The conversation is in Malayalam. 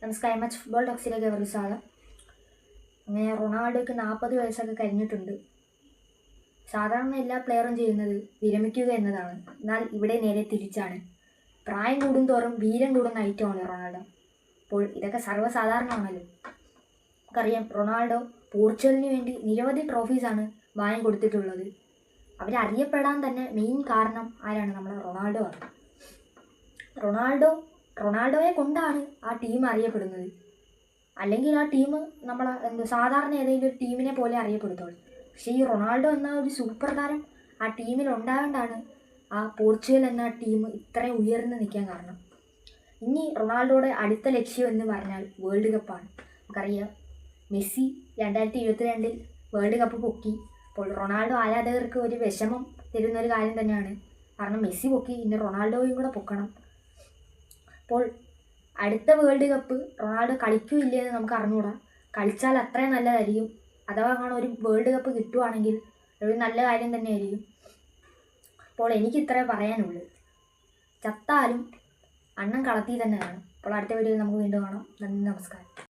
നമസ്കാരം. മച്ച് ഫുട്ബോൾ ടോക്സിലേക്ക് അവർക്ക് സ്വാഗതം. അങ്ങനെ റൊണാൾഡോയ്ക്ക് 40 വയസ്സൊക്കെ കഴിഞ്ഞിട്ടുണ്ട്. സാധാരണ എല്ലാ പ്ലെയറും ചെയ്യുന്നത് വിരമിക്കുക എന്നതാണ്. എന്നാൽ ഇവിടെ നേരെ തിരിച്ചാണ്. പ്രായം കൂടുന്തോറും വീരം കൂടുന്ന ഐറ്റമാണ് റൊണാൾഡോ. അപ്പോൾ ഇതൊക്കെ സർവ്വസാധാരണമാണല്ലോ. നമുക്കറിയാം, റൊണാൾഡോ പോർച്ചുഗലിന് വേണ്ടി നിരവധി ട്രോഫീസാണ് വാങ്ങിക്കൊടുത്തിട്ടുള്ളത്. അവരറിയപ്പെടാൻ തന്നെ മെയിൻ കാരണം ആരാണ്? നമ്മുടെ റൊണാൾഡോ ആണ്. റൊണാൾഡോയെ കൊണ്ടാണ് ആ ടീം അറിയപ്പെടുന്നത്. അല്ലെങ്കിൽ ആ ടീം സാധാരണ ഏതെങ്കിലും ഒരു ടീമിനെ പോലെ അറിയപ്പെടുത്തുള്ളൂ. പക്ഷേ ഈ റൊണാൾഡോ എന്ന ഒരു സൂപ്പർ താരം ആ ടീമിൽ ഉണ്ടാകൊണ്ടാണ് ആ പോർച്ചുഗൽ എന്ന ടീം ഇത്രയും ഉയർന്നു നിൽക്കാൻ കാരണം. ഇനി റൊണാൾഡോയുടെ അടുത്ത ലക്ഷ്യം എന്ന് പറഞ്ഞാൽ വേൾഡ് കപ്പാണ്. നമുക്കറിയാം, മെസ്സി 2022 വേൾഡ് കപ്പ് പൊക്കി. അപ്പോൾ റൊണാൾഡോ ആരാധകർക്ക് ഒരു വിഷമം തരുന്നൊരു കാര്യം തന്നെയാണ്. കാരണം മെസ്സി പൊക്കി, ഇനി റൊണാൾഡോയും കൂടെ പൊക്കണം. അപ്പോൾ അടുത്ത വേൾഡ് കപ്പ് റൊണാൾഡോ കളിക്കില്ലേ എന്ന് നമുക്ക് അറിഞ്ഞുകൂടാ. കളിച്ചാൽ അത്രയും നല്ലതായിരിക്കും. അഥവാ ഒരു വേൾഡ് കപ്പ് കിട്ടുവാണെങ്കിൽ ഒരു നല്ല കാര്യം തന്നെയായിരിക്കും. അപ്പോൾ എനിക്ക് ഇത്രേ പറയാനുള്ളൂ. ചത്താലും അണ്ണൻ കളത്തിൽ തന്നെ കാണും. അപ്പോൾ അടുത്ത വീഡിയോയിൽ നമുക്ക് വീണ്ടും കാണാം. നന്ദി, നമസ്കാരം.